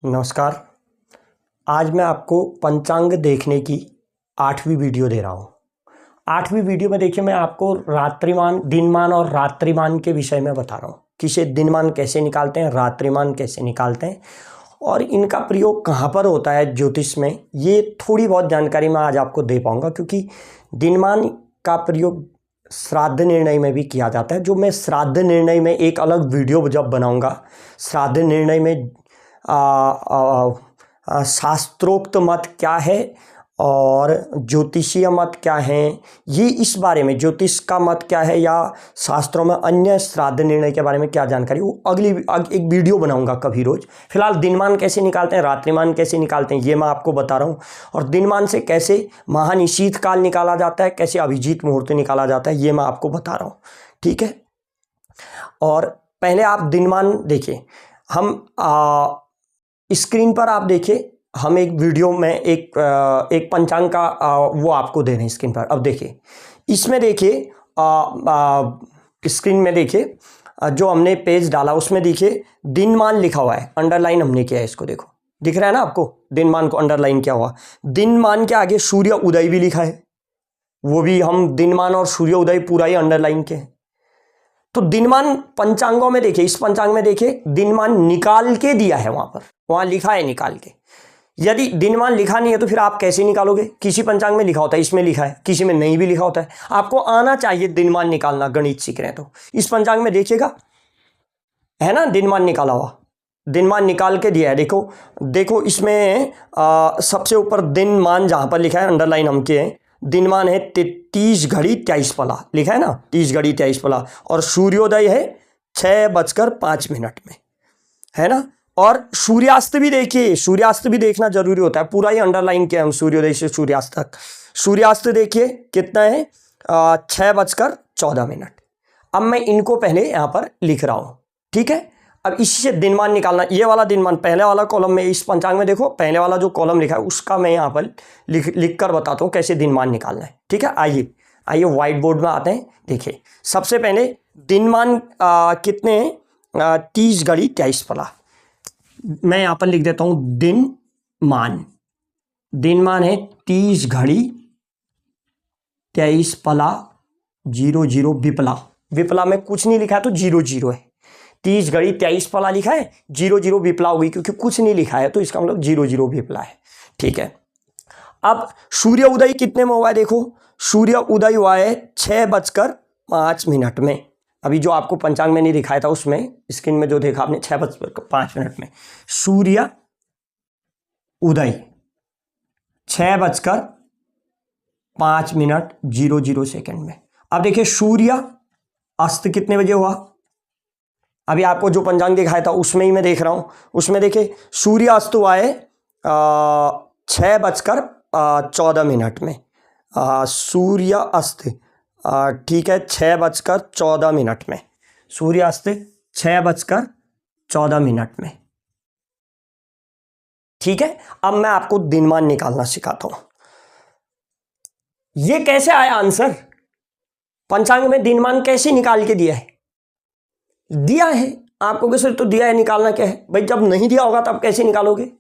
नमस्कार। आज मैं आपको पंचांग देखने की 8वीं वीडियो दे रहा हूँ। 8वीं वीडियो में देखिए मैं आपको रात्रिमान, दिनमान और रात्रिमान के विषय में बता रहा हूँ कि दिनमान कैसे निकालते हैं, रात्रिमान कैसे निकालते हैं और इनका प्रयोग कहाँ पर होता है ज्योतिष में। ये थोड़ी बहुत जानकारी मैं आज आपको दे पाऊँगा क्योंकि दिनमान का प्रयोग श्राद्ध निर्णय में भी किया जाता है। जो मैं श्राद्ध निर्णय में एक अलग वीडियो जब बनाऊँगा, श्राद्ध निर्णय में शास्त्रोक्त मत क्या है और ज्योतिषीय मत क्या है, ये इस बारे में ज्योतिष का मत क्या है या शास्त्रों में अन्य श्राद्ध निर्णय के बारे में क्या जानकारी, वो अगली एक वीडियो बनाऊंगा कभी रोज। फिलहाल दिनमान कैसे निकालते हैं, रात्रिमान कैसे निकालते हैं, ये मैं आपको बता रहा हूँ। और दिनमान से कैसे महानिशीत काल निकाला जाता है, कैसे अभिजीत मुहूर्त निकाला जाता है, ये मैं आपको बता रहा हूँ। ठीक है। और पहले आप दिनमान देखिए। हम स्क्रीन पर आप देखिए, हम एक वीडियो में एक पंचांग का वो आपको दे रहे हैं स्क्रीन पर। अब देखिए, इसमें देखिए स्क्रीन में देखिए जो हमने पेज डाला उसमें देखिए दिनमान लिखा हुआ है, अंडरलाइन हमने किया है। इसको देखो, दिख रहा है ना आपको, दिनमान को अंडरलाइन किया हुआ। दिनमान के आगे सूर्य उदय भी लिखा है, वो भी हम दिनमान और सूर्य उदय पूरा ही अंडरलाइन के हैं। तो दिनमान पंचांगों में देखिए, इस पंचांग में देखिए दिनमान निकाल के दिया है, वहां लिखा है निकाल के। यदि दिनमान लिखा नहीं है तो फिर आप कैसे निकालोगे? किसी पंचांग में लिखा होता है, इसमें लिखा है, किसी में नहीं भी लिखा होता है। आपको आना चाहिए दिनमान निकालना, गणित सीख रहे हैं तो इस पंचांग में देखिएगा, है ना दिनमान निकाला हुआ, दिनमान निकाल के दिया है। देखो देखो इसमें सबसे ऊपर दिनमान जहां पर लिखा है, अंडरलाइन हम के हैं, दिनमान है 30 घड़ी 23 पला, लिखा है ना 30 घड़ी 23 पला। और सूर्योदय है 6:05 में, है ना। और सूर्यास्त भी देखिए, सूर्यास्त भी देखना जरूरी होता है, पूरा ही अंडरलाइन किया हम सूर्योदय से सूर्यास्त तक। सूर्यास्त देखिए कितना है, 6:14। अब मैं इनको पहले यहां पर लिख रहा हूं, ठीक है। अब इससे दिनमान निकालना, ये वाला दिनमान पहले वाला कॉलम में, इस पंचांग में देखो पहले वाला जो कॉलम लिखा है उसका मैं यहाँ पर लिख कर बताता हूँ कैसे दिनमान निकालना है, ठीक है। आइए व्हाइट बोर्ड में आते हैं। देखिए सबसे पहले दिनमान कितने हैं, 30 घड़ी 23 पला। मैं यहाँ पर लिख देता हूँ दिनमान है 30 घड़ी 23 पला 00 विपला में कुछ नहीं लिखा है तो 00 है। 30 घड़ी 23 पला लिखा है, 00 विपला होगी क्योंकि कुछ नहीं लिखा है तो इसका मतलब 00 विपला है, ठीक है। अब सूर्य उदय कितने में हुआ है, देखो सूर्य उदय हुआ है 6:05 में। अभी जो आपको पंचांग में नहीं दिखाया था उसमें स्क्रीन में जो देखा आपने 6:05 में सूर्य उदय 6:05 00 में। अब देखिए सूर्य अस्त कितने बजे हुआ, अभी आपको जो पंचांग दिखाया था उसमें ही मैं देख रहा हूं, उसमें देखिए सूर्य अस्त हुआ है 6:14 में। सूर्य अस्त ठीक है 6:14 में, सूर्यास्त 6:14 में, ठीक है। अब मैं आपको दिनमान निकालना सिखाता हूं। ये कैसे आया आंसर, पंचांग में दिनमान कैसे निकाल के दिया है आपको कैसे तो दिया है, निकालना क्या है भाई, जब नहीं दिया होगा तब कैसे निकालोगे।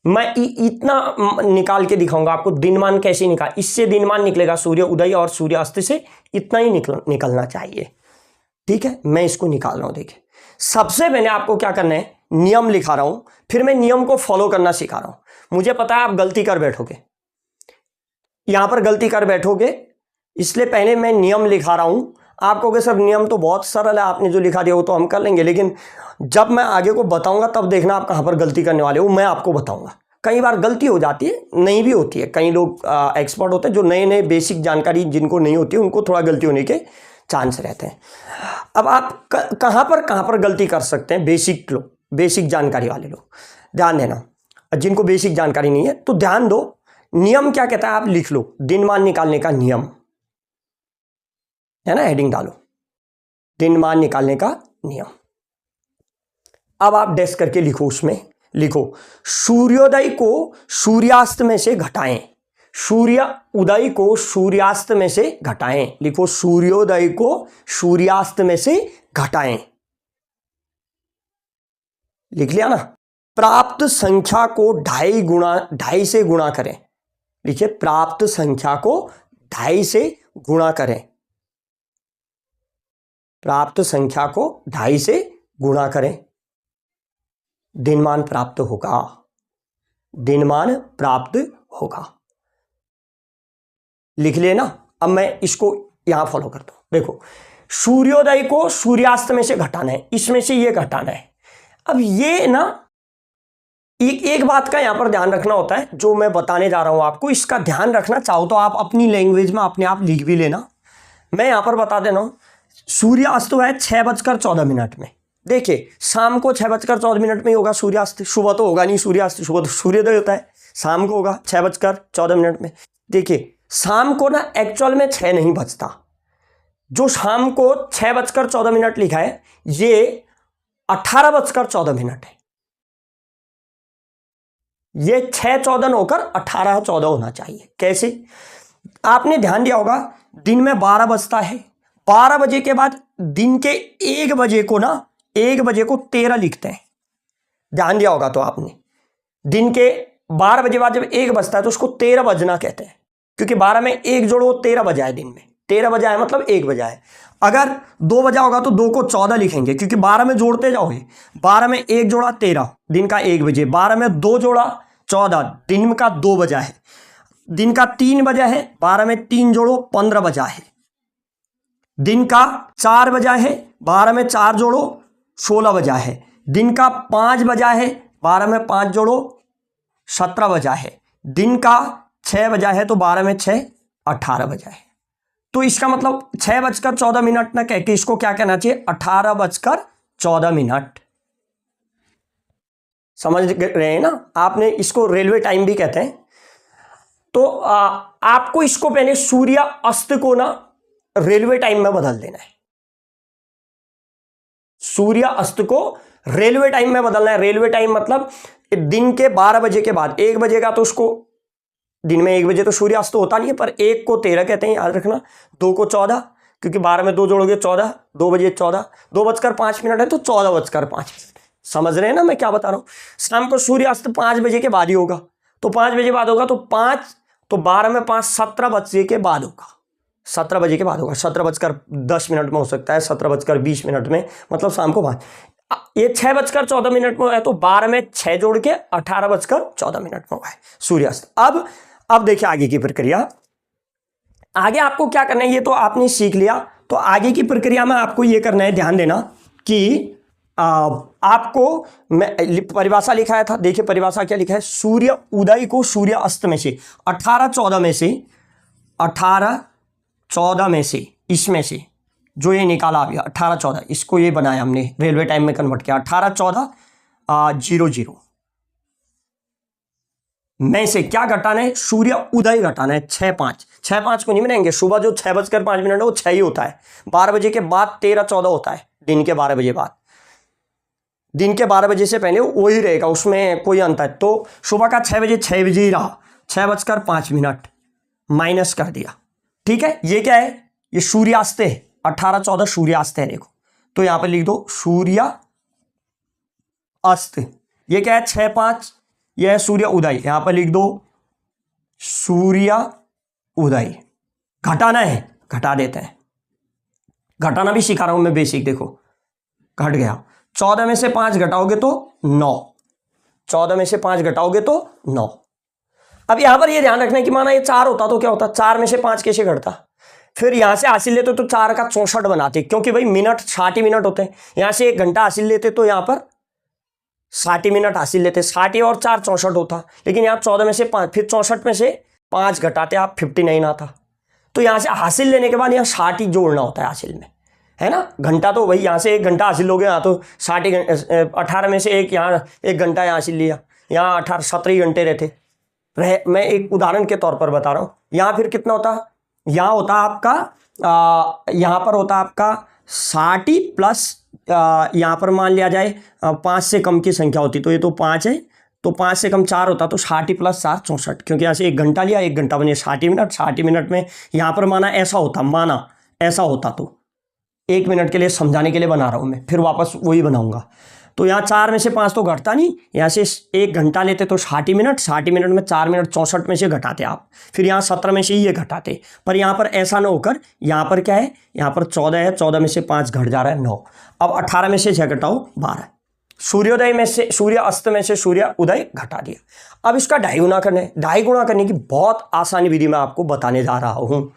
मैं इतना निकाल के दिखाऊंगा आपको दिनमान कैसे निकाल, इससे दिनमान निकलेगा सूर्य उदय और सूर्यास्त से इतना ही निकलना चाहिए, ठीक है। मैं इसको निकाल रहा हूं। देखिए सबसे पहले आपको क्या करना है, नियम लिखा रहा हूं, फिर मैं नियम को फॉलो करना सिखा रहा हूं। मुझे पता है आप गलती कर बैठोगे, यहां पर गलती कर बैठोगे, इसलिए पहले मैं नियम लिखा रहा हूं। आप कहोगे सर नियम तो बहुत सरल है, आपने जो लिखा दिया वो तो हम कर लेंगे, लेकिन जब मैं आगे को बताऊंगा तब देखना आप कहां पर गलती करने वाले हो, मैं आपको बताऊंगा। कई बार गलती हो जाती है, नहीं भी होती है, कई लोग एक्सपर्ट होते हैं, जो नए बेसिक जानकारी जिनको नहीं होती है उनको थोड़ा गलती होने के चांस रहते हैं। अब आप कहां पर गलती कर सकते हैं, बेसिक जानकारी वाले लोग ध्यान देना, जिनको बेसिक जानकारी नहीं है तो ध्यान दो। नियम क्या कहता है आप लिख लो, दिनमान निकालने का नियम है ना, हेडिंग डालो दिनमान निकालने का नियम। अब आप डैश करके लिखो, उसमें लिखो सूर्योदय को सूर्यास्त में से घटाएं, सूर्य उदय को सूर्यास्त में से घटाएं, लिखो सूर्योदय को सूर्यास्त में से घटाएं, लिख लिया ना। प्राप्त संख्या को 2.5 से गुणा करें। लिखिए, प्राप्त संख्या को 2.5 से गुणा करें। प्राप्त संख्या को 2.5 से गुणा करें, दिनमान प्राप्त होगा। दिनमान प्राप्त होगा, लिख लेना। अब मैं इसको यहां फॉलो करता हूं। देखो, सूर्योदय को सूर्यास्त में से घटाना है, इसमें से ये घटाना है। अब ये ना एक बात का यहां पर ध्यान रखना होता है, जो मैं बताने जा रहा हूं आपको, इसका ध्यान रखना चाहो तो आप अपनी लैंग्वेज में अपने आप लिख भी लेना। मैं यहां पर बता देना हूं, सूर्यास्त हुआ है 6:14 में। देखिए, शाम को 6:14 में ही होगा सूर्यास्त, सुबह तो होगा नहीं सूर्यास्त, सुबह तो सूर्योदय होता है, शाम को होगा 6:14 में। देखिए, शाम को ना एक्चुअल में 6 नहीं बजता, जो शाम को 6:14 लिखा है ये 18:14 है। ये 6:14 होकर 18:14 होना चाहिए। कैसे? आपने ध्यान दिया होगा, दिन में 12 बजता है, 12 बजे के बाद दिन के 1 बजे को ना 1 बजे को 13 लिखते हैं। ध्यान दिया होगा तो आपने, दिन के 12 बजे बाद जब 1 बजता है तो उसको 13 बजना कहते हैं, क्योंकि 12 में 1 जोड़ो 13 बजा है। दिन में 13 बजा है मतलब 1 बजा है। अगर 2 बजा होगा तो 2 को 14 लिखेंगे, क्योंकि 12 में जोड़ते जाओगे। 12 में 1 जोड़ा 13, दिन का 1 बजे। 12 में 2 जोड़ा 14, दिन का 2 बजा है। दिन का 3 बजा है, 12 में 3 जोड़ो 15 बजा है। दिन का 4 बजा है, 12 में 4 जोड़ो 16 बजा है। दिन का 5 बजा है, 12 में 5 जोड़ो 17 बजा है। दिन का 6 बजा है तो 12 में 6 18 बजा है। तो इसका मतलब 6:14 ना कह के इसको क्या कहना चाहिए, 18:14। समझ रहे हैं ना? आपने इसको रेलवे टाइम भी कहते हैं। तो आपको इसको पहले सूर्य अस्त को ना रेलवे टाइम में बदल देना है। सूर्य अस्त को रेलवे टाइम में बदलना है। रेलवे टाइम मतलब दिन के 12 बजे के बाद 1 बजे का, तो उसको दिन में 1 बजे तो सूर्य अस्त होता नहीं है, पर 1 को 13 कहते हैं, याद रखना। 2 को 14, क्योंकि 12 में 2 जोड़ोगे 14, 2 बजे 14, 2:05 है तो 14:05। समझ रहे हैं ना मैं क्या बता रहा हूं? शाम को सूर्य अस्त 5 बजे के बाद ही होगा, तो 5 बजे बाद होगा तो 5, तो 12 में 5 17 बजे के बाद होगा। 17 बजे के बाद होगा, 17:10 में हो सकता है, 17:20 में, मतलब शाम को 5। ये 6:14 में है, तो 12 में 6 जोड़ के 18:14 में हुआ है सूर्यास्त। अब देखिए आगे की प्रक्रिया। आगे आपको क्या करना है ये तो आपने सीख लिया। तो आगे की प्रक्रिया में आपको ये करना है, ध्यान देना कि आपको मैं परिभाषा लिखाया था। देखिए परिभाषा क्या लिखा है, सूर्य उदय को सूर्य अस्त में से 18-14 में से 18-14 में से इसमें से जो ये निकाला अभी 18-14, इसको ये बनाया हमने, रेलवे टाइम में कन्वर्ट किया। 18-14-00 में से क्या घटाना है, सूर्य उदय घटाना है। 6-5 को नहीं बनाएंगे, सुबह जो 6:05 है वो 6 ही होता है। 12 बजे के बाद 13-14 होता है, दिन के 12 बजे बाद। दिन के 12 बजे से पहले वही रहेगा, उसमें कोई अंतर है। तो सुबह का 6 बजे ही रहा, 6:05 माइनस कर दिया। ठीक है, ये क्या है, ये सूर्यास्त है। 18-14 सूर्यास्त है। देखो तो यहां पर लिख दो सूर्य अस्त। ये क्या है, 6-5, यह है सूर्य उदय। यहां पर लिख दो सूर्य उदय। घटाना है, घटा देते हैं। घटाना भी सिखा रहा हूं मैं, बेसिक। देखो घट गया, 14 में से 5 घटाओगे तो 9, 14 में से 5 घटाओगे तो 9। अब यहां पर यह ध्यान रखना है कि माना ये 4 होता तो क्या होता, 4 में से 5 कैसे घटता। फिर यहां से हासिल लेते तो 4 का 64 बनाते, क्योंकि भाई मिनट 60 मिनट होते हैं। यहां से 1 घंटा हासिल लेते तो यहां पर 60 मिनट हासिल लेते, 60 और 4 64 होता। लेकिन यहाँ 14 में से 5, फिर 64 में से 5 घटाते आप 59 आता। तो यहाँ से हासिल लेने के बाद यहाँ 60 ही जोड़ना होता है हासिल में, है ना। घंटा तो वही, यहाँ से 1 घंटा हासिल लोगे, यहाँ तो 18 में से 1 यहाँ 1 घंटा यहाँ हासिल लिया, यहाँ 17 घंटे रहते रहे। मैं एक उदाहरण के तौर पर बता रहा हूँ। यहाँ फिर कितना होता, यहाँ होता आपका यहाँ पर होता आपका 60 प्लस यहाँ पर मान लिया जाए 5 से कम की संख्या होती, तो ये तो 5 है, तो 5 से कम 4 होता, तो 60 प्लस 4 64, क्योंकि यहाँ से 1 घंटा लिया, 1 घंटा बने 60 मिनट। 60 मिनट में यहाँ पर माना ऐसा होता तो 1 मिनट के लिए समझाने के लिए बना रहा हूँ मैं, फिर वापस वही बनाऊंगा। तो यहाँ 4 में से 5 तो घटता नहीं, यहाँ से 1 घंटा लेते तो 60 मिनट, 60 मिनट में 4 मिनट 64 में से घटाते आप, फिर यहाँ 17 में से ही ये घटाते। पर यहाँ पर ऐसा ना होकर यहाँ पर क्या है, यहाँ पर 14 है, 14 में से 5 घट जा रहा है 9। अब 18 में से 6 घटाओ 12। सूर्योदय में से सूर्य अस्त में से सूर्य उदय घटा दिया। अब इसका ढाई गुना करना है। ढाई गुना करने की बहुत आसानी विधि मैं आपको बताने जा रहा हूँ।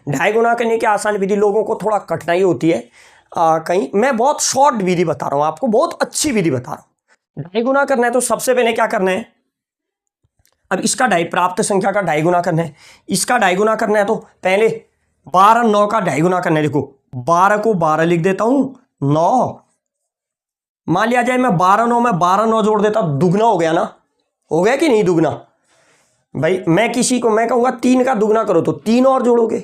ढाई गुना करने की आसान विधि लोगों को थोड़ा कठिनाई होती है कहीं, मैं बहुत शॉर्ट विधि बता रहा हूँ आपको, बहुत अच्छी विधि बता रहा हूँ। ढाई गुना करना है तो सबसे पहले क्या करना है, अब इसका ढाई, प्राप्त संख्या का ढाई गुना करना है, इसका ढाई गुना करना है तो पहले 12 9 का ढाई गुना करना है। देखो 12 को 12 लिख देता हूं, 9 मान लिया जाए, मैं 12 9 में 12 9 जोड़ देता, दुगना हो गया ना, हो गया कि नहीं दुगना। भाई मैं किसी को मैं कहूंगा 3 का दुगना करो तो 3 और जोड़ोगे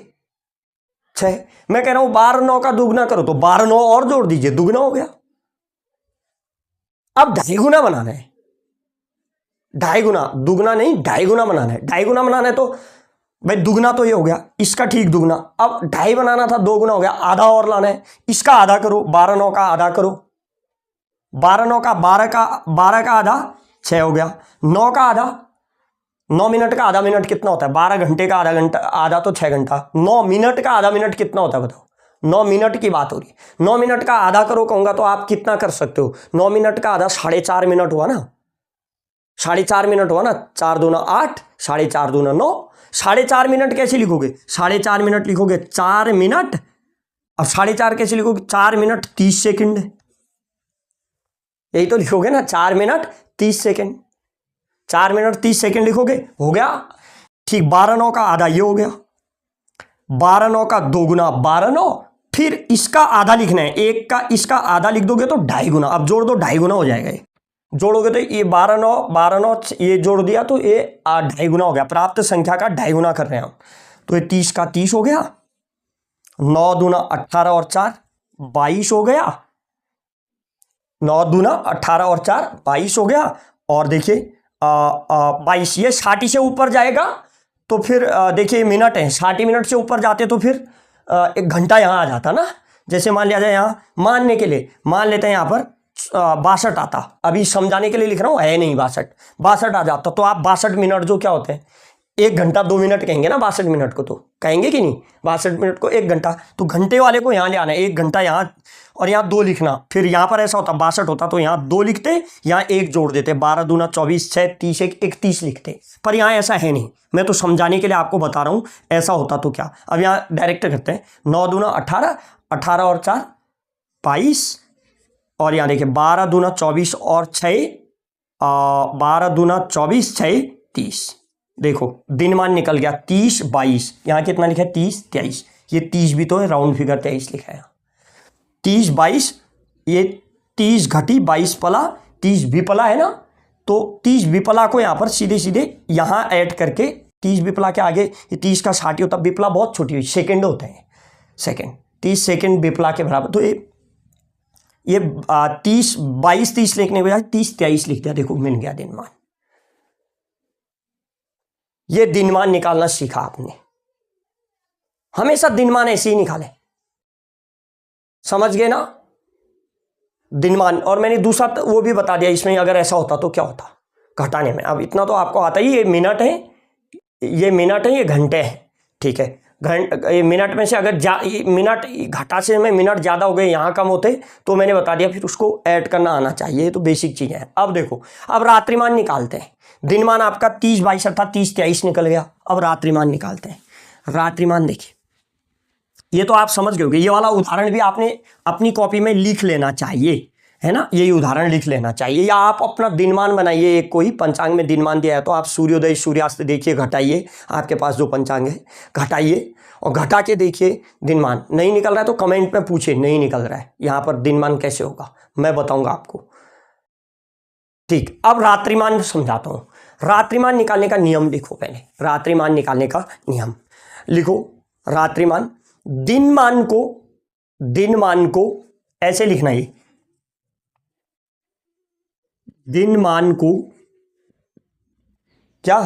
6, मैं कह रहा हूं 12 9 का दुगना करो तो 12 9 और जोड़ दीजिए, दुगना हो गया। अब ढाई गुना बनाना है, ढाई गुना, दुगना नहीं ढाई गुना बनाना है। ढाई गुना बनाना है तो भाई दुगना तो ये हो गया, इसका ठीक दुगना। अब ढाई बनाना था, 2 गुना हो गया, आधा और लाना है, इसका आधा करो, 12 9 का आधा करो, 12 9 का 12 का आधा 6 हो गया, 9 का आधा, 9 मिनट का आधा मिनट कितना होता है, 12 घंटे का आधा घंटा, आधा तो 6 घंटा, 9 मिनट का आधा मिनट कितना होता है बताओ, 9 मिनट की बात हो रही है। 9 मिनट का आधा करो कहूंगा तो आप कितना कर सकते हो, 9 मिनट का आधा 4.5 मिनट हुआ ना, 4.5 मिनट हुआ ना, 4 दूना 8, 4.5 दूना 9, 4.5 मिनट कैसे लिखोगे, 4.5 मिनट लिखोगे 4 मिनट, अब 4.5 कैसे लिखोगे, 4 मिनट 30 सेकंड, यही तो लिखोगे ना, 4 मिनट 30 सेकंड, 4 मिनट 30 सेकंड लिखोगे, हो गया ठीक। 12 9 का आधा ये हो गया, 12 9 का 2 गुना 12 9, फिर इसका आधा लिखना है, एक का इसका आधा लिख दोगे तो ढाई गुना, अब जोड़ दो ढाई गुना हो जाएगा, ये जोड़ोगे तो ये 12 9 ये जोड़ दिया तो ये ढाई गुना हो गया। प्राप्त संख्या का ढाई गुना कर रहे हैं हम, तो ये 30 का 30 हो गया, 9 दूना 18 और 4 22 हो गया, 9 दूना 18 और 4 22 हो गया। और देखिए 22, ये 60 से ऊपर जाएगा तो फिर देखिए मिनट है, 60 मिनट से ऊपर जाते तो फिर 1 घंटा यहाँ आ जाता ना। जैसे मान लिया जाए, यहाँ मानने के लिए मान लेते हैं, यहाँ पर 62 आता, अभी समझाने के लिए लिख रहा हूँ, है नहीं 62 आ जाता, तो आप 62 मिनट जो क्या होते हैं, 1 घंटा 2 मिनट कहेंगे ना, 62 मिनट को तो कहेंगे कि नहीं, 62 मिनट को 1 घंटा, तो घंटे वाले को यहाँ ले आना है, 1 घंटा यहाँ और यहाँ 2 लिखना। फिर यहाँ पर ऐसा होता 62 होता तो यहाँ 2 लिखते, यहाँ 1 जोड़ देते, 12 दूना 24 6 30 31 लिखते, पर यहाँ ऐसा है नहीं, मैं तो समझाने के लिए आपको बता रहा हूँ, ऐसा होता तो क्या। अब यहाँ डायरेक्ट करते हैं, 9 दूना 18, 18 और 4 22, और यहाँ देखिए 12 दूना 24 और 6 12 दूना 24 6 30, देखो दिनमान निकल गया 30 22, यहाँ कितना लिखा है 30 23, ये 30 भी तो है, राउंड फिगर 23 लिखा है, 30 22, ये 30 घटी 22 पला, 30 विपला है ना, तो 30 विपला को यहाँ पर सीधे सीधे यहाँ ऐड करके, 30 विपला के आगे ये 30 का 60 होता, विपला बहुत छोटी हुई, सेकेंड होते हैं, सेकेंड, 30 सेकेंड विपला के बराबर, तो ये 30 22 30 लिखने के बजाय 30 23 लिख दिया, देखो मिल गया दिनमान। ये दिनमान निकालना सीखा आपने, हमेशा दिनमान ऐसे ही निकाले, समझ गए ना दिनमान। और मैंने दूसरा वो भी बता दिया, इसमें अगर ऐसा होता तो क्या होता घटाने में। अब इतना तो आपको आता ही, ये मिनट है, ये मिनट है, ये घंटे हैं, ठीक है, मिनट में से अगर मिनट घटा से में मिनट ज़्यादा हो गए, यहाँ कम होते, तो मैंने बता दिया फिर उसको ऐड करना आना चाहिए, ये तो बेसिक चीज़ है। अब देखो, अब रात्रिमान निकालते हैं। दिनमान आपका 30 22 अर्थात 30 23 निकल गया, अब रात्रिमान निकालते हैं। रात्रिमान देखिए, ये तो आप समझ गए होंगे, ये वाला उदाहरण भी आपने अपनी कॉपी में लिख लेना चाहिए, है ना, यही उदाहरण लिख लेना चाहिए, या आप अपना दिनमान बनाइए, एक कोई पंचांग में दिनमान दिया है तो आप सूर्योदय सूर्यास्त देखिए, घटाइए, आपके पास जो पंचांग है घटाइए और घटा के देखिए दिनमान। नहीं निकल रहा है तो कमेंट में पूछिए, नहीं निकल रहा है यहाँ पर दिनमान कैसे होगा, मैं बताऊंगा आपको, ठीक। अब रात्रिमान समझाता हूँ। रात्रिमान निकालने का नियम लिखो, पहले रात्रिमान निकालने का नियम लिखो। रात्रिमान, दिनमान को ऐसे लिखना, है दिनमान को क्या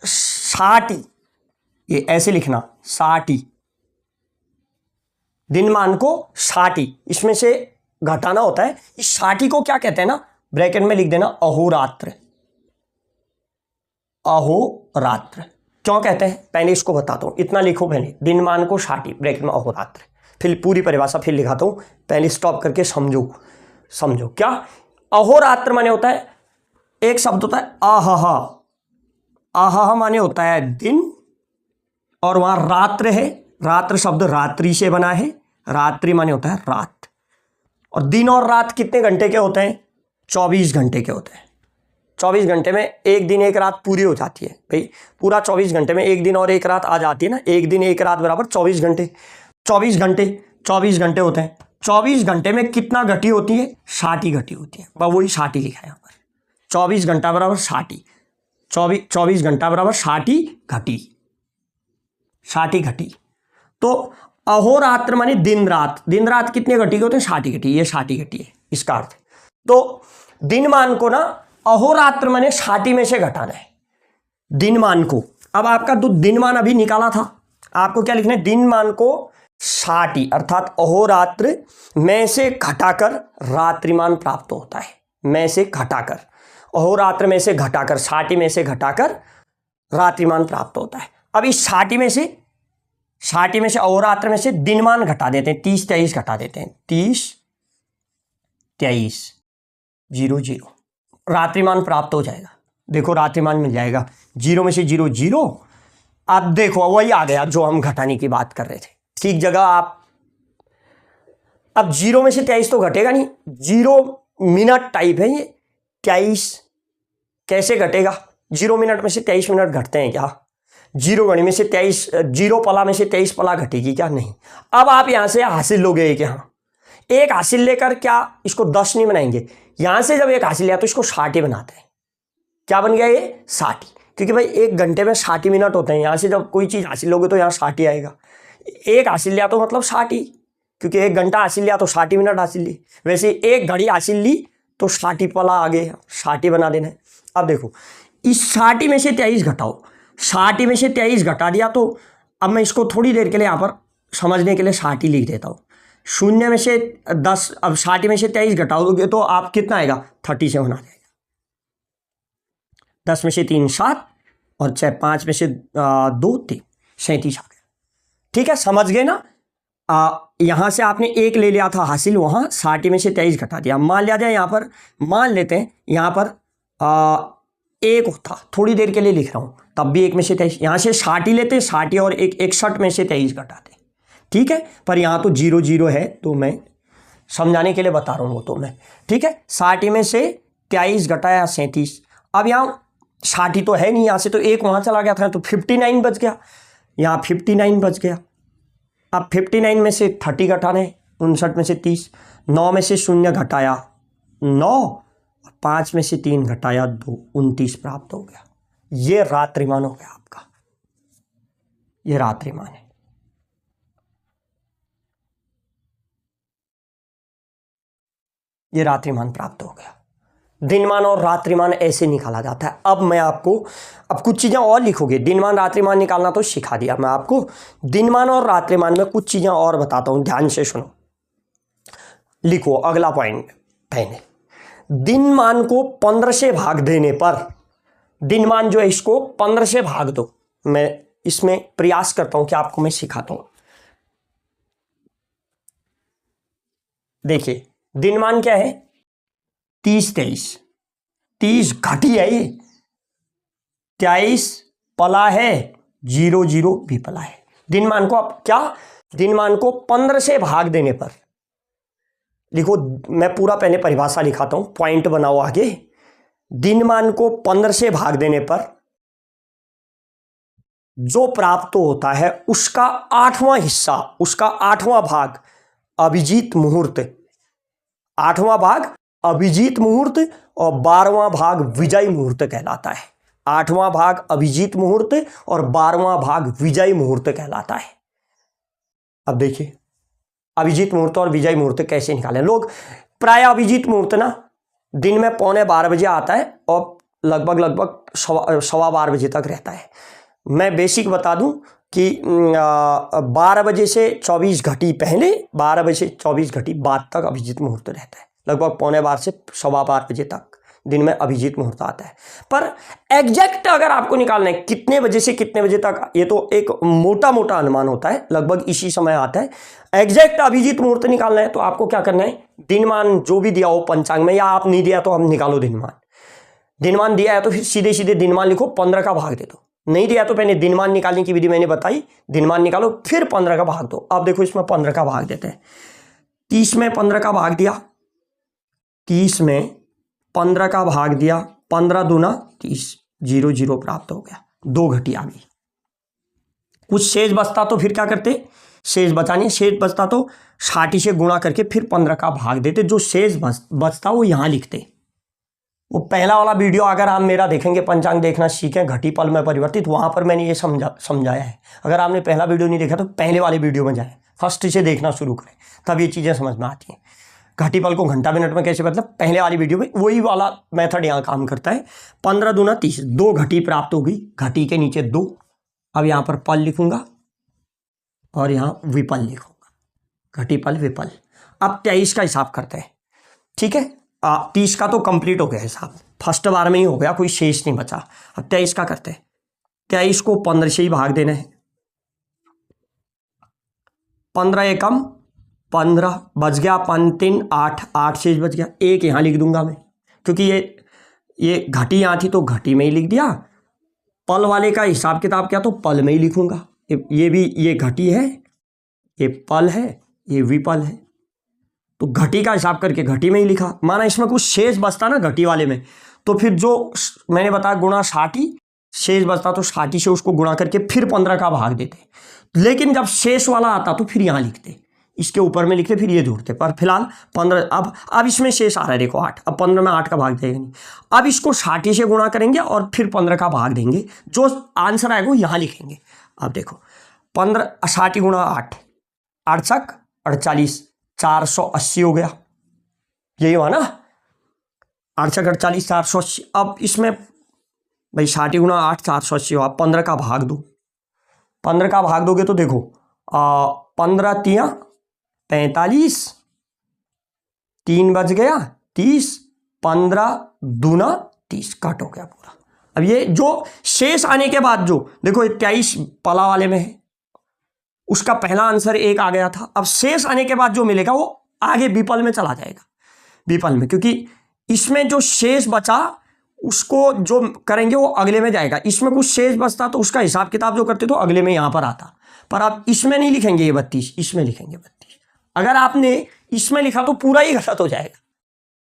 60, ये ऐसे लिखना 60, दिनमान को 60, इसमें से घटाना होता है। इस 60 को क्या कहते हैं ना, ब्रैकेट में लिख देना अहोरात्र। अहोरात्र क्यों कहते हैं पहले इसको बताता हूं, इतना लिखो पहले, दिनमान को 60 ब्रैकेट में अहोरात्र, फिर पूरी परिभाषा फिर लिखाता हूं, पहले स्टॉप करके समझो क्या अहोरात्र माने होता है। एक शब्द होता है आहा, आहा माने होता है दिन, और वहां रात्र है, रात्र शब्द रात्रि से बना है, रात्रि माने होता है रात। और दिन और रात कितने घंटे के होते हैं, 24 घंटे के होते हैं। 24 घंटे में एक दिन एक रात पूरी हो जाती है भाई, पूरा 24 घंटे में एक दिन और एक रात आ जाती है ना, एक दिन एक रात बराबर 24 घंटे। 24 घंटे होते हैं। 24 घंटे में कितना घटी होती है, 60 घटी होती है, वही 60 लिखा है यहाँ पर। 24 घंटा बराबर 60, 24 घंटा बराबर 60 घटी, 60 घटी। तो अहोरात्र माने दिन रात, दिन रात कितने घटी के होते हैं, 60 घटी, ये 60 घटी है इसका अर्थ। तो दिनमान को ना अहोरात्र माने 60 में से घटाना है दिनमान को। अब आपका जो दिनमान अभी निकाला था, आपको क्या लिखना है, दिनमान को 60 अर्थात अहोरात्र में से घटाकर रात्रिमान प्राप्त होता है, में से घटाकर, अहोरात्र में से घटाकर, 60 में से घटाकर रात्रिमान प्राप्त होता है। अब इस 60 में से अहोरात्र में से दिनमान घटा देते हैं, 30-23 घटा देते हैं, 30-23 00, रात्रिमान प्राप्त हो जाएगा। देखो रात्रिमान मिल जाएगा, 0 में से 0 0। अब देखो वही आ गया जो हम घटाने की बात कर रहे थे, ठीक जगह आप। अब 0 में से 23 तो घटेगा नहीं, 0 मिनट टाइप है ये, 23 कैसे घटेगा, 0 मिनट में से 23 मिनट घटते हैं क्या, 0 गणी में से 23, 0 पला में से 23 पला घटेगी क्या, नहीं। अब आप यहां से हासिल लोगे एक, यहाँ एक हासिल लेकर क्या इसको 10 नहीं बनाएंगे, यहां से जब एक हासिल लिया तो इसको 60 बनाते हैं। क्या बन गया ये 60, क्योंकि भाई एक घंटे में 60 मिनट होते हैं, यहां से जब कोई चीज हासिल लोगे तो यहाँ 60 आएगा। एक हासिल लिया तो मतलब 60, क्योंकि एक घंटा हासिल लिया तो 60 मिनट हासिल ली, वैसे एक घड़ी हासिल ली तो 60 पला आगे 60 बना देना है। अब देखो इस 60 में से 23 घटाओ, 60 में से 23 घटा दिया, तो अब मैं इसको थोड़ी देर के लिए यहाँ पर समझने के लिए 60 लिख देता हूँ। 0 में से 10, अब 60 में से 23 घटाओगे तो आप कितना आएगा, 37 आ जाएगा। 10 में से 3 7 और 6 5 में से 2 3 37 आ गया। ठीक है, समझ गए ना। यहां से आपने एक ले लिया था हासिल, वहां 60 में से 23 घटा दिया। मान लिया जाए यहाँ पर, मान लेते हैं यहाँ पर एक था, थोड़ी देर के लिए लिख रहा हूं, तब भी 1 में से 23, यहां से 60 लेते, 60 और 61 में से 23 घटाते। ठीक है, पर यहाँ तो 0 0 है तो मैं समझाने के लिए बता रहा हूँ वो तो मैं। ठीक है, 60 में से 23 घटाया 37। अब यहाँ 60 तो है नहीं, यहाँ से तो एक वहां चला गया था, तो 59 बच गया, यहाँ 59 बच गया। अब 59 में से 30 घटाने, 59 में से 30, 9 में से 0 घटाया 9, 5 में से 3 घटाया 2, 29 प्राप्त हो गया। ये रात्रिमान हो गया आपका, ये रात्रिमान है। ये रात्रिमान प्राप्त हो गया। दिनमान और रात्रिमान ऐसे निकाला जाता है। अब मैं आपको, अब कुछ चीज़ें और लिखोगे, दिनमान रात्रिमान निकालना तो सिखा दिया मैं आपको, दिनमान और रात्रिमान में कुछ चीज़ें और बताता हूँ, ध्यान से सुनो। लिखो अगला पॉइंट पहले, दिनमान को 15 से भाग देने पर, दिनमान जो है इसको 15 से भाग दो। मैं इसमें प्रयास करता हूं कि आपको मैं सिखाता हूं। देखिए दिनमान क्या है, 30 घटी है, ये 23 पला है, 0 0 भी पला है। दिनमान को अब क्या, दिनमान को 15 से भाग देने पर, लिखो मैं पूरा पहले परिभाषा लिखाता हूं, पॉइंट बनाओ आगे। दिनमान को 15 से भाग देने पर जो प्राप्त होता है उसका 8वां हिस्सा, उसका 8वां भाग अभिजीत मुहूर्त, 8वां भाग अभिजीत मुहूर्त और 12वां भाग विजय मुहूर्त कहलाता है। 8वां भाग अभिजीत मुहूर्त और 12वां भाग विजय मुहूर्त कहलाता है। अब देखिए अभिजीत मुहूर्त और विजय मुहूर्त कैसे निकालें। लोग प्राय अभिजीत मुहूर्त ना दिन में 11:15 बजे आता है और लगभग 12:15 बजे तक रहता है। मैं बेसिक बता दूं कि 12 बजे से 24 घटी पहले, 12 बजे से 24 घटी बाद तक अभिजीत मुहूर्त रहता है। लगभग 12:15 से 12:15 बजे तक दिन में अभिजीत मुहूर्त आता है। पर एग्जैक्ट अगर आपको निकालना है कितने बजे से कितने बजे तक, ये तो एक मोटा मोटा अनुमान होता है, लगभग इसी समय आता है। एग्जैक्ट अभिजीत मुहूर्त निकालना है तो आपको क्या करना है, दिनमान जो भी दिया हो पंचांग में, या आप नहीं दिया तो हम निकालो दिनमान। दिनमान दिया है तो फिर सीधे सीधे दिनमान लिखो, 15 का भाग दे दो। नहीं दिया तो पहले दिनमान निकालने की विधि मैंने बताई, दिनमान निकालो फिर 15 का भाग दो। अब देखो इसमें 15 का भाग देते हैं। 30 में 15 का भाग दिया, 30 में 15 का भाग दिया, 15 दूना 30, 0 0 प्राप्त हो गया, 2 घटी आ गई। कुछ शेष बचता तो फिर क्या करते, शेष बचा नहीं, शेष बचता तो 60 से गुणा करके फिर 15 का भाग देते। जो शेष बचता वो यहां लिखते। वो पहला वाला वीडियो अगर आप मेरा देखेंगे, पंचांग देखना सीखें घटी पल में परिवर्तित, वहां पर मैंने ये समझाया है। अगर आपने पहला वीडियो नहीं देखा तो पहले वाले वीडियो में जाए, फर्स्ट से देखना शुरू करें, तब ये चीजें समझ में आती हैं। घटी पल को घंटा मिनट में कैसे मतलब, पहले वाली वीडियो में वही वाला मेथड यहाँ काम करता है। 15 दूना 30, 2 घटी प्राप्त हो गई, घटी के नीचे 2। अब यहाँ पर पल लिखूंगा और यहाँ विपल लिखूंगा, घटी पल विपल। अब 23 का हिसाब करते हैं, ठीक है। 30 का तो कंप्लीट हो गया हिसाब, फर्स्ट बार में ही हो गया, कोई शेष नहीं बचा। अब 23 का करते हैं, 23 को 15 से ही भाग देना है। 15 एकम 15 बच गया, 5 3 8, 8 शेष बच गया। 1 यहां लिख दूंगा मैं, क्योंकि ये घटी यहां थी तो घटी में ही लिख दिया। पल वाले का हिसाब किताब क्या, तो पल में ही लिखूंगा। ये भी, ये घटी है, ये पल है, ये विपल है, तो घटी का हिसाब करके घटी में ही लिखा। माना इसमें कुछ शेष बचता ना घटी वाले में, तो फिर जो मैंने बताया गुणा 60, शेष बचता तो 60 से उसको गुणा करके फिर 15 का भाग देते। लेकिन जब शेष वाला आता तो फिर यहां लिखते, इसके ऊपर में लिखते, फिर ये जोड़ते। पर फिलहाल 15, अब इसमें शेष आ रहा है, देखो 8। अब 15 में 8 का भाग देगा नहीं। अब इसको 60 से गुणा करेंगे और फिर 15 का भाग देंगे, जो आंसर आएगा वो यहां लिखेंगे। अब देखो 15 60 गुणा 8, 8 छक 48, 480 हो गया, यही हुआ ना, 8 छक 48, 480। अब इसमें भाई 60 गुणा 8, 480 हुआ। 15 का भाग दो, 15 का भाग दोगे तो देखो 15 तिया 45, 3 बच गया 30, 15 दूना 30, कट हो गया पूरा। अब ये जो शेष आने के बाद जो देखो 23 पला वाले में है, उसका पहला आंसर 1 आ गया था। अब शेष आने के बाद जो मिलेगा वो आगे विपल में चला जाएगा, विपल में, क्योंकि इसमें जो शेष बचा उसको जो करेंगे वो अगले में जाएगा। इसमें कुछ शेष बचता तो उसका हिसाब किताब जो करते तो अगले में यहां पर आता, पर आप इसमें नहीं लिखेंगे ये 32, इसमें लिखेंगे 32। अगर आपने इसमें लिखा तो पूरा ही गलत हो जाएगा,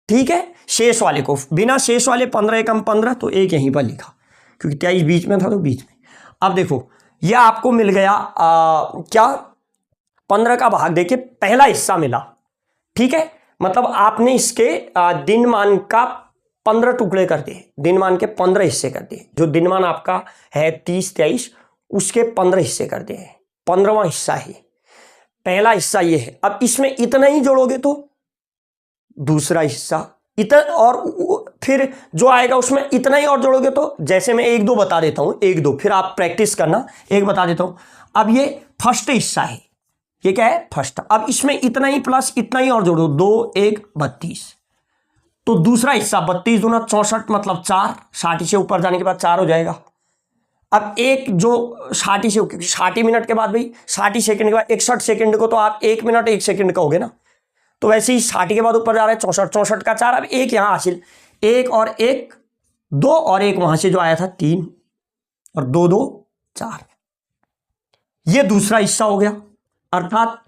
ठीक है। शेष वाले को, बिना शेष वाले 15 एकम 15, तो 1 यहीं पर लिखा, क्योंकि 23 बीच में था तो बीच में। अब देखो ये आपको मिल गया क्या, 15 का भाग देके पहला हिस्सा मिला, ठीक है। मतलब आपने इसके दिनमान का 15 टुकड़े कर दिए, दिनमान के 15 हिस्से कर दिए। जो दिनमान आपका है 30 23, उसके 15 हिस्से कर दिए, 15वां हिस्सा है, पहला हिस्सा ये है। अब इसमें इतना ही जोड़ोगे तो दूसरा हिस्सा इतना, और फिर जो आएगा उसमें इतना ही और जोड़ोगे तो, जैसे मैं 1 2 बता देता हूं, 1 2, फिर आप प्रैक्टिस करना, 1 बता देता हूं। अब ये फर्स्ट हिस्सा है, ये क्या है, फर्स्ट। अब इसमें इतना ही प्लस इतना ही और जोड़ो, 2 1 32, तो दूसरा हिस्सा 32 दूना 64, मतलब 4, 60 से ऊपर जाने के बाद 4 हो जाएगा। अब एक जो 60 से, क्योंकि 60 मिनट के बाद भाई 60 सेकंड के बाद 61 सेकंड को तो आप 1 मिनट 1 सेकंड का हो गया ना, तो वैसे ही 60 के बाद ऊपर जा रहा है 64, 64 का 4। अब 1 यहां हासिल, 1 और 1 2, और 1 वहां से जो आया था 3, और 2 2 4, ये दूसरा हिस्सा हो गया। अर्थात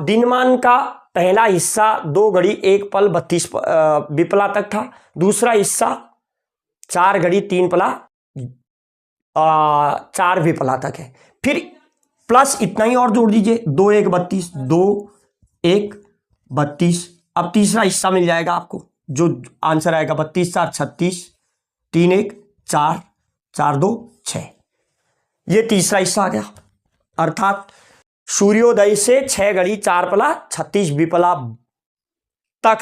दिनमान का पहला हिस्सा 2 घड़ी 1 पल 32 विपला तक था, दूसरा हिस्सा 4 घड़ी 3 पला 4 विपला तक है। फिर प्लस इतना ही और जोड़ दीजिए, 2 1 32, 2 1 32। अब तीसरा हिस्सा मिल जाएगा आपको, जो आंसर आएगा 32 4 36, 3 1 4, 4 2 6, ये तीसरा हिस्सा आ गया। अर्थात सूर्योदय से 6 घड़ी 4 पला 36 विपला तक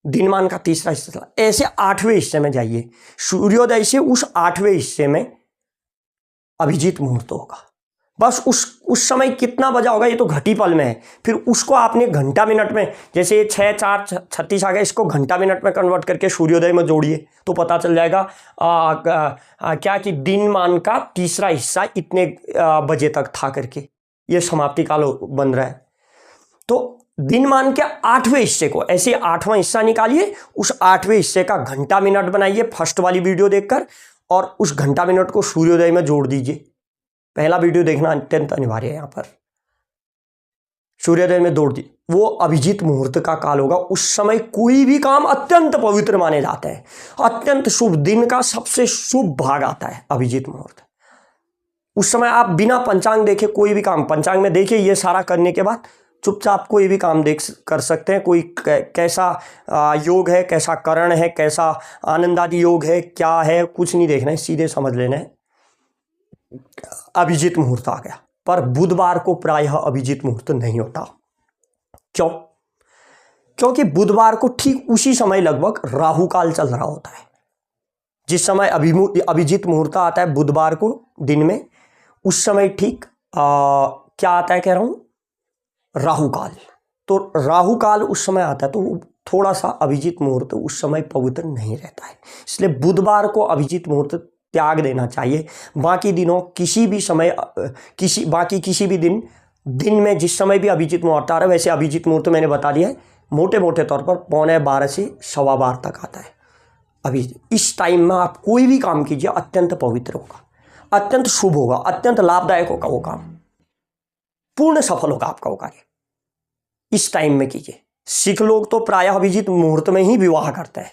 दिनमान का तीसरा हिस्सा था। ऐसे 8वें हिस्से में जाइए, सूर्योदय से उस 8वें हिस्से में अभिजीत मुहूर्त होगा। बस उस समय कितना बजा होगा ये तो घटी पल में है, फिर उसको आपने घंटा मिनट में, जैसे ये 6 4 36 आ गया, इसको घंटा मिनट में कन्वर्ट करके सूर्योदय में जोड़िए तो पता चल जाएगा क्या कि दिनमान का तीसरा हिस्सा इतने बजे तक था करके ये समाप्ति काल बन रहा है। तो दिनमान के 8वें हिस्से को ऐसे 8वां हिस्सा निकालिए, उस 8वें हिस्से का घंटा मिनट बनाइए फर्स्ट वाली वीडियो देखकर, और उस घंटा मिनट को सूर्योदय में जोड़ दीजिए। पहला वीडियो देखना अत्यंत अनिवार्य है। यहां पर सूर्योदय में जोड़ दी, वो अभिजीत मुहूर्त का काल होगा। उस समय कोई भी काम अत्यंत पवित्र माने जाते हैं, अत्यंत शुभ, दिन का सबसे शुभ भाग आता है अभिजीत मुहूर्त। उस समय आप बिना पंचांग देखे कोई भी काम, पंचांग में देखिए, ये सारा करने के बाद चुपचाप कोई भी काम कर सकते हैं। कोई कैसा योग है, कैसा करण है, कैसा आनंदादि योग है, क्या है, कुछ नहीं देखना है, सीधे समझ लेना है अभिजीत मुहूर्त आ गया। पर बुधवार को प्रायः अभिजीत मुहूर्त नहीं होता। क्यों? क्योंकि बुधवार को ठीक उसी समय लगभग राहु काल चल रहा होता है। जिस समय अभिजीत मुहूर्त आता है बुधवार को दिन में, उस समय ठीक क्या आता है कह रहा हूं, राहु काल। तो राहु काल उस समय आता है, तो थोड़ा सा अभिजीत मुहूर्त उस समय पवित्र नहीं रहता है। इसलिए बुधवार को अभिजीत मुहूर्त त्याग देना चाहिए। बाकी दिनों किसी भी समय किसी भी दिन में जिस समय भी अभिजीत मुहूर्त आ रहा है, वैसे अभिजीत मुहूर्त मैंने बता दिया है मोटे मोटे तौर पर 11:15 से 12:15 तक आता है। अभी इस टाइम में आप कोई भी काम कीजिए अत्यंत पवित्र होगा, अत्यंत शुभ होगा, अत्यंत लाभदायक होगा, वो काम पूर्ण सफल होगा आपका वो कार्य। इस टाइम में कीजिए। सिख लोग तो प्रायः अभिजीत मुहूर्त में ही विवाह करते हैं।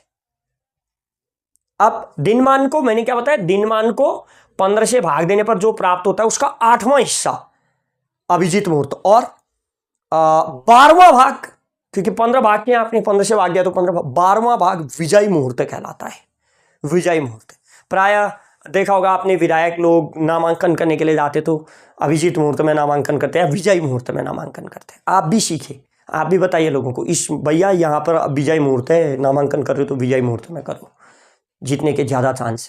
अब दिनमान को मैंने क्या बताया, दिनमान को 15 से भाग देने पर जो प्राप्त होता है उसका 8वां हिस्सा अभिजीत मुहूर्त, और 12वां भाग, क्योंकि 15 भाग किया आपने, 15 से भाग गया तो 12वां भाग विजय मुहूर्त कहलाता है। विजय मुहूर्त प्रायः देखा होगा आपने, विधायक लोग नामांकन करने के लिए जाते तो अभिजीत मुहूर्त में नामांकन करते हैं, विजय मुहूर्त में नामांकन करते हैं। आप भी सीखिए, आप भी बताइए लोगों को, इस भैया यहाँ पर विजय मुहूर्त है, नामांकन कर रहे हो तो विजय मुहूर्त में करो, जीतने के ज्यादा चांस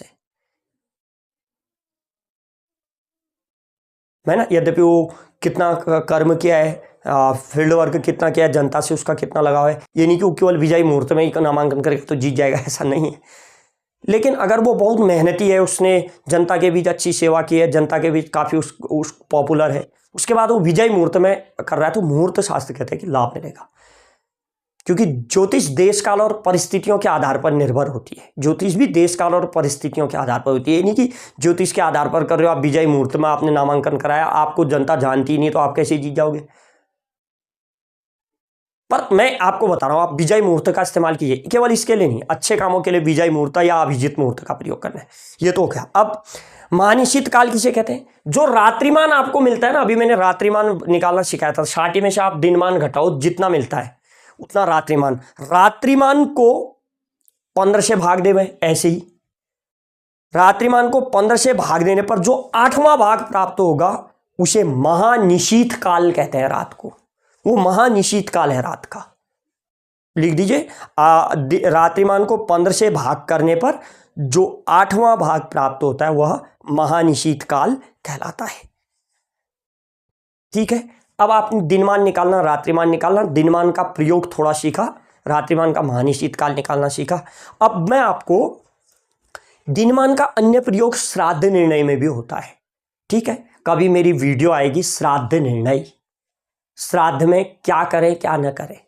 है ना। यद्यपि वो कितना कर्म किया है, फील्ड वर्क कितना किया है, जनता से उसका कितना लगाव है, ये नहीं कि वो केवल विजय मुहूर्त में ही नामांकन करेगा तो जीत जाएगा, ऐसा नहीं है। लेकिन अगर वो बहुत मेहनती है, उसने जनता के बीच अच्छी सेवा की है, जनता के बीच काफ़ी उस पॉपुलर है, उसके बाद वो विजय मुहूर्त में कर रहा है, तो मुहूर्त शास्त्र कहते हैं कि लाभ मिलेगा। क्योंकि ज्योतिष देश काल और परिस्थितियों के आधार पर निर्भर होती है। ज्योतिष भी देश काल और परिस्थितियों के आधार पर होती है। ये नहीं कि ज्योतिष के आधार पर कर रहे हो आप, विजय मुहूर्त में आपने नामांकन कराया, आपको जनता जानती ही नहीं तो आप कैसे जीत जाओगे। पर मैं आपको बता रहा हूं, आप विजय मुहूर्त का इस्तेमाल कीजिए, केवल इसके लिए नहीं, अच्छे कामों के लिए विजय मुहूर्त या अभिजीत मुहूर्त का प्रयोग करना है। ये तो क्या। अब महानिशीत काल किसे कहते हैं? जो रात्रिमान आपको मिलता है ना, अभी मैंने रात्रिमान निकालना सिखाया था, 60 में से आप दिनमान घटाओ, जितना मिलता है उतना रात्रिमान को 15 से भाग दे। ऐसे ही रात्रिमान को 15 से भाग देने पर जो 8वां भाग प्राप्त होगा उसे महानिशीत काल कहते हैं। रात को वो महानिशीत काल है, रात का लिख दीजिए। रात्रिमान को 15 से भाग करने पर जो 8वां भाग प्राप्त होता है वह महानिशीत काल कहलाता है। ठीक है। अब आपने दिनमान निकालना, रात्रिमान निकालना, दिनमान का प्रयोग थोड़ा सीखा, रात्रिमान का महानिशीत काल निकालना सीखा। अब मैं आपको दिनमान का अन्य प्रयोग श्राद्ध निर्णय में भी होता है। ठीक है, कभी मेरी वीडियो आएगी श्राद्ध निर्णय, श्राद्ध में क्या करें क्या न करें।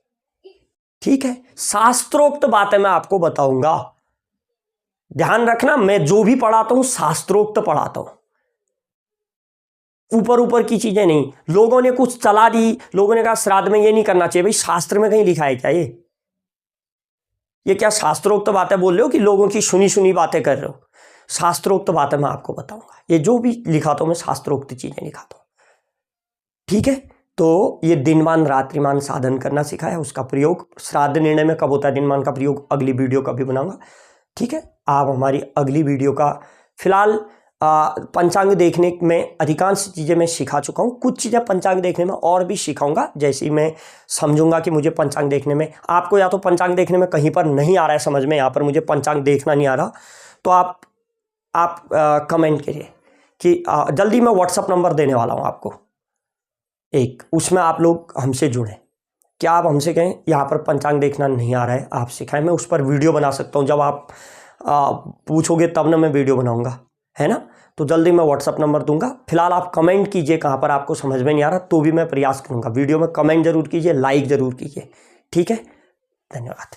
ठीक है, शास्त्रोक्त बातें मैं आपको बताऊंगा। ध्यान रखना, मैं जो भी पढ़ाता हूं शास्त्रोक्त पढ़ाता हूं, ऊपर ऊपर की चीजें नहीं। लोगों ने कुछ चला दी, लोगों ने कहा श्राद्ध में ये नहीं करना चाहिए, भाई शास्त्र में कहीं लिखा है क्या? ये क्या शास्त्रोक्त बातें बोल रहे हो कि लोगों की सुनी सुनी बातें कर रहे हो? शास्त्रोक्त बातें मैं आपको बताऊंगा। ये जो भी लिखाता हूं मैं शास्त्रोक्त चीजें लिखाता हूं। ठीक है, तो ये दिनमान रात्रिमान साधन करना सिखाया, उसका प्रयोग श्राद्ध निर्णय में कब होता है, दिनमान का प्रयोग अगली वीडियो का भी बनाऊंगा। ठीक है, आप हमारी अगली वीडियो का, फिलहाल पंचांग देखने में अधिकांश चीज़ें मैं सिखा चुका हूँ, कुछ चीज़ें पंचांग देखने में और भी सिखाऊंगा। जैसे ही मैं समझूंगा कि मुझे पंचांग देखने में, आपको या तो पंचांग देखने में कहीं पर नहीं आ रहा है समझ में, यहाँ पर मुझे पंचांग देखना नहीं आ रहा, तो आप कमेंट करिए कि जल्दी मैं व्हाट्सअप नंबर देने वाला हूँ आपको एक, उसमें आप लोग हमसे जुड़ें। क्या आप हमसे कहें यहाँ पर पंचांग देखना नहीं आ रहा है, आप सिखाएं, मैं उस पर वीडियो बना सकता हूँ। जब आप पूछोगे तब ना मैं वीडियो बनाऊँगा, है ना। तो जल्दी मैं व्हाट्सअप नंबर दूंगा। फिलहाल आप कमेंट कीजिए कहाँ पर आपको समझ में नहीं आ रहा, तो भी मैं प्रयास करूँगा। वीडियो में कमेंट जरूर कीजिए, लाइक जरूर कीजिए, ठीक है। धन्यवाद।